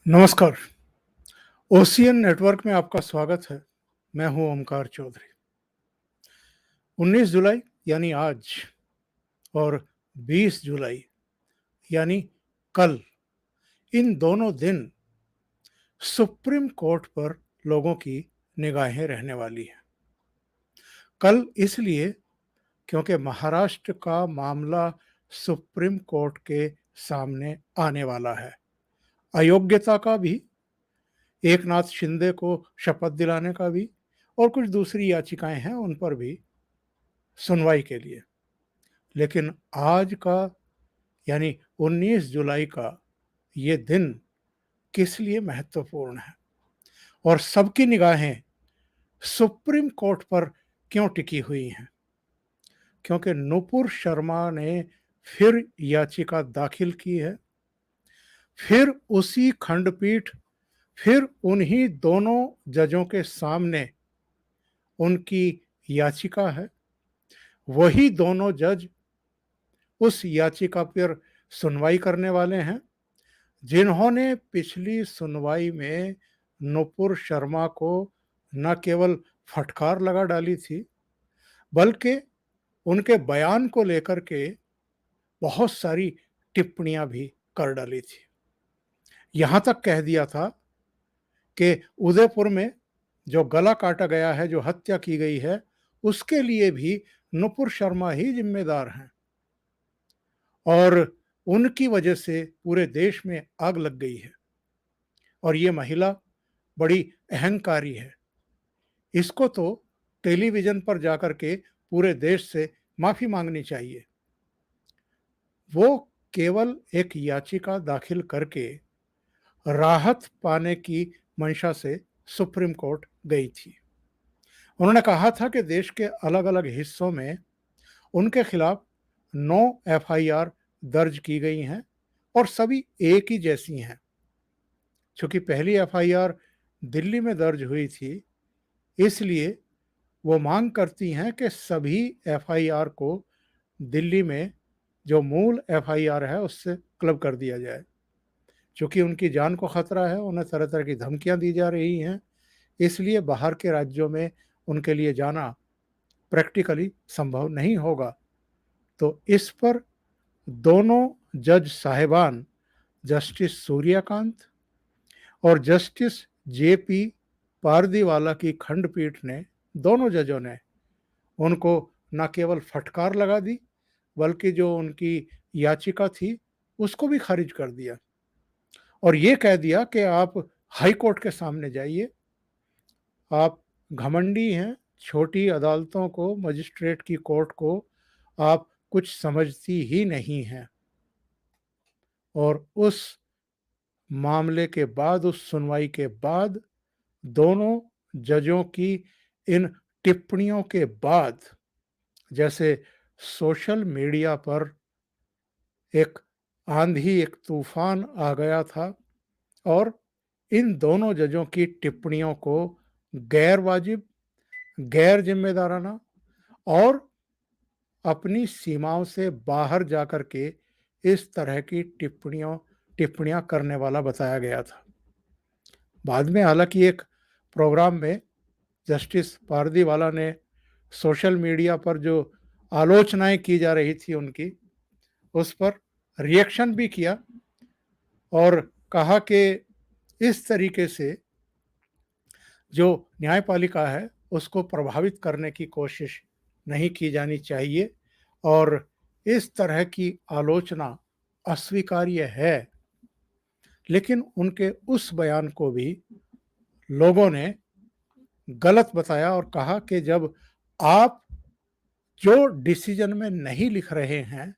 नमस्कार। Ocean network में आपका स्वागत है। मैं हूं ओमकार चौधरी। 19 जुलाई यानी आज और 20 जुलाई यानी कल, इन दोनों दिन सुप्रीम कोर्ट पर लोगों की निगाहें रहने वाली हैं। कल इसलिए क्योंकि महाराष्ट्र का मामला सुप्रीम कोर्ट के सामने आने वाला है। अयोग्यता का भी, एकनाथ शिंदे को शपथ दिलाने का भी, और कुछ दूसरी याचिकाएं हैं उन पर भी सुनवाई के लिए। लेकिन आज का यानी 19 जुलाई का ये दिन किस लिए महत्वपूर्ण है और सबकी निगाहें सुप्रीम कोर्ट पर क्यों टिकी हुई हैं? क्योंकि नुपुर शर्मा ने फिर याचिका दाखिल की है। फिर उसी खंडपीठ, फिर उन्हीं दोनों जजों के सामने उनकी याचिका है। वही दोनों जज उस याचिका पर सुनवाई करने वाले हैं जिन्होंने पिछली सुनवाई में नुपुर शर्मा को न केवल फटकार लगा डाली थी, बल्कि उनके बयान को लेकर के बहुत सारी टिप्पणियां भी कर डाली थी। यहां तक कह दिया था कि उदयपुर में जो गला काटा गया है, जो हत्या की गई है, उसके लिए भी नुपुर शर्मा ही जिम्मेदार हैं और उनकी वजह से पूरे देश में आग लग गई है। और ये महिला बड़ी अहंकारी है। इसको तो टेलीविजन पर जाकर के पूरे देश से माफी मांगनी चाहिए। वो केवल एक याचिका दाखिल करके राहत पाने की मंशा से सुप्रीम कोर्ट गई थी। उन्होंने कहा था कि देश के अलग अलग हिस्सों में उनके खिलाफ 9 एफआईआर दर्ज की गई हैं और सभी एक ही जैसी हैं। चूंकि पहली एफआईआर दिल्ली में दर्ज हुई थी, इसलिए वो मांग करती हैं कि सभी एफआईआर को दिल्ली में जो मूल एफआईआर है उससे क्लब कर दिया जाए। चूंकि उनकी जान को खतरा है, उन्हें तरह तरह की धमकियां दी जा रही हैं, इसलिए बाहर के राज्यों में उनके लिए जाना प्रैक्टिकली संभव नहीं होगा। तो इस पर दोनों जज साहिबान, जस्टिस सूर्यकांत और जस्टिस जेपी पारदीवाला की खंडपीठ ने, दोनों जजों ने उनको न केवल फटकार लगा दी, बल्कि जो उनकी याचिका थी उसको भी खारिज कर दिया और ये कह दिया कि आप हाई कोर्ट के सामने जाइए। आप घमंडी हैं, छोटी अदालतों को, मजिस्ट्रेट की कोर्ट को आप कुछ समझती ही नहीं हैं। और उस मामले के बाद, उस सुनवाई के बाद, दोनों जजों की इन टिप्पणियों के बाद, जैसे सोशल मीडिया पर एक आंधी, एक तूफान आ गया था और इन दोनों जजों की टिप्पणियों को गैर वाजिब, गैर जिम्मेदाराना और अपनी सीमाओं से बाहर जाकर के इस तरह की टिप्पणियां करने वाला बताया गया था। बाद में हालांकि एक प्रोग्राम में जस्टिस पारदीवाला ने सोशल मीडिया पर जो आलोचनाएं की जा रही थी उनकी, उस पर रिएक्शन भी किया और कहा कि इस तरीके से जो न्यायपालिका है उसको प्रभावित करने की कोशिश नहीं की जानी चाहिए और इस तरह की आलोचना अस्वीकार्य है। लेकिन उनके उस बयान को भी लोगों ने गलत बताया और कहा कि जब आप जो डिसीजन में नहीं लिख रहे हैं,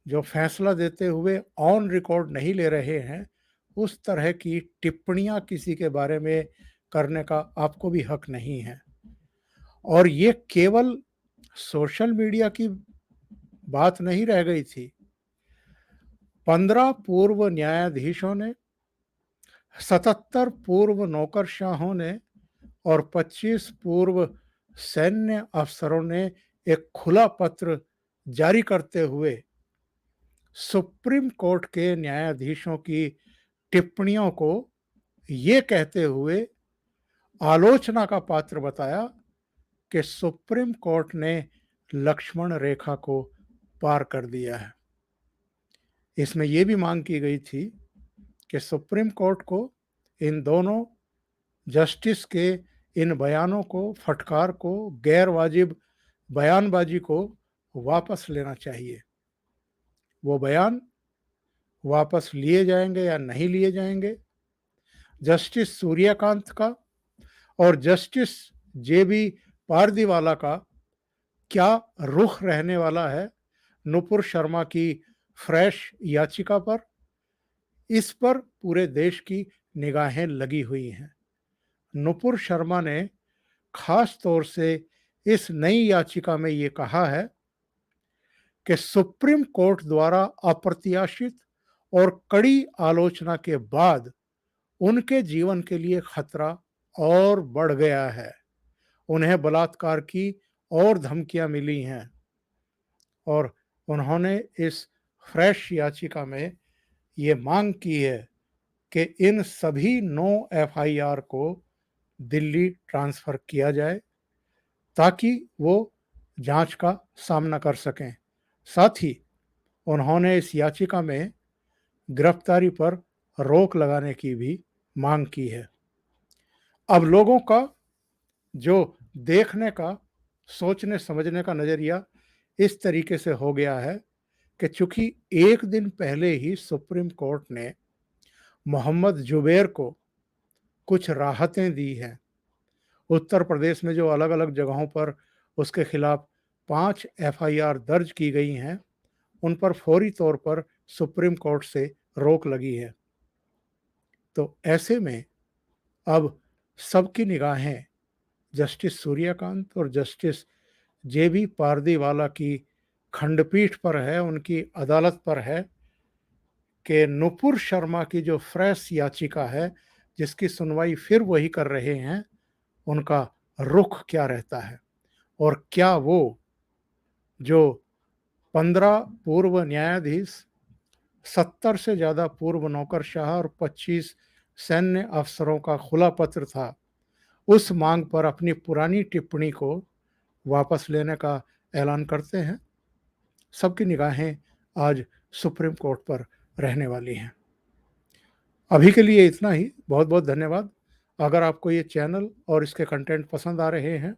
जो फैसला देते हुए ऑन रिकॉर्ड नहीं ले रहे हैं, उस तरह की टिप्पणियां किसी के बारे में करने का आपको भी हक नहीं है। और ये केवल सोशल मीडिया की बात नहीं रह गई थी। 15 पूर्व न्यायाधीशों ने, 77 पूर्व नौकरशाहों ने और 25 पूर्व सैन्य अफसरों ने एक खुला पत्र जारी करते हुए सुप्रीम कोर्ट के न्यायाधीशों की टिप्पणियों को ये कहते हुए आलोचना का पात्र बताया कि सुप्रीम कोर्ट ने लक्ष्मण रेखा को पार कर दिया है। इसमें यह भी मांग की गई थी कि सुप्रीम कोर्ट को इन दोनों जस्टिस के इन बयानों को, फटकार को, गैर वाजिब बयानबाजी को वापस लेना चाहिए। वो बयान वापस लिए जाएंगे या नहीं लिए जाएंगे, जस्टिस सूर्यकांत का और जस्टिस जेबी पारदीवाला का क्या रुख रहने वाला है नुपुर शर्मा की फ्रेश याचिका पर, इस पर पूरे देश की निगाहें लगी हुई हैं। नुपुर शर्मा ने खास तौर से इस नई याचिका में ये कहा है कि सुप्रीम कोर्ट द्वारा अप्रत्याशित और कड़ी आलोचना के बाद उनके जीवन के लिए खतरा और बढ़ गया है। उन्हें बलात्कार की और धमकियां मिली हैं और उन्होंने इस फ्रेश याचिका में ये मांग की है कि इन सभी 9 एफआईआर को दिल्ली ट्रांसफर किया जाए ताकि वो जांच का सामना कर सकें। साथ ही उन्होंने इस याचिका में गिरफ्तारी पर रोक लगाने की भी मांग की है। अब लोगों का जो देखने का, सोचने समझने का नजरिया इस तरीके से हो गया है कि चूंकि एक दिन पहले ही सुप्रीम कोर्ट ने मोहम्मद जुबैर को कुछ राहतें दी हैं, उत्तर प्रदेश में जो अलग अलग जगहों पर उसके खिलाफ 5 एफआईआर दर्ज की गई हैं, उन पर फौरी तौर पर सुप्रीम कोर्ट से रोक लगी है। तो ऐसे में अब सबकी निगाहें जस्टिस सूर्यकांत और जस्टिस जेबी पारदीवाला की खंडपीठ पर है, उनकी अदालत पर है कि नुपुर शर्मा की जो फ्रेश याचिका है, जिसकी सुनवाई फिर वही कर रहे हैं, उनका रुख क्या रहता है और क्या वो जो 15 पूर्व न्यायाधीश, 70 से ज़्यादा पूर्व नौकरशाह और 25 सैन्य अफसरों का खुला पत्र था, उस मांग पर अपनी पुरानी टिप्पणी को वापस लेने का ऐलान करते हैं। सबकी निगाहें आज सुप्रीम कोर्ट पर रहने वाली हैं। अभी के लिए इतना ही। बहुत बहुत धन्यवाद। अगर आपको ये चैनल और इसके कंटेंट पसंद आ रहे हैं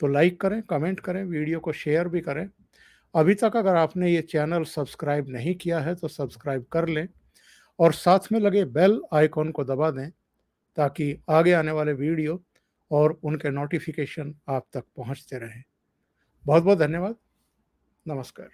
तो लाइक करें, कमेंट करें, वीडियो को शेयर भी करें। अभी तक अगर आपने ये चैनल सब्सक्राइब नहीं किया है तो सब्सक्राइब कर लें और साथ में लगे बेल आइकॉन को दबा दें ताकि आगे आने वाले वीडियो और उनके नोटिफिकेशन आप तक पहुंचते रहें। बहुत बहुत धन्यवाद। नमस्कार।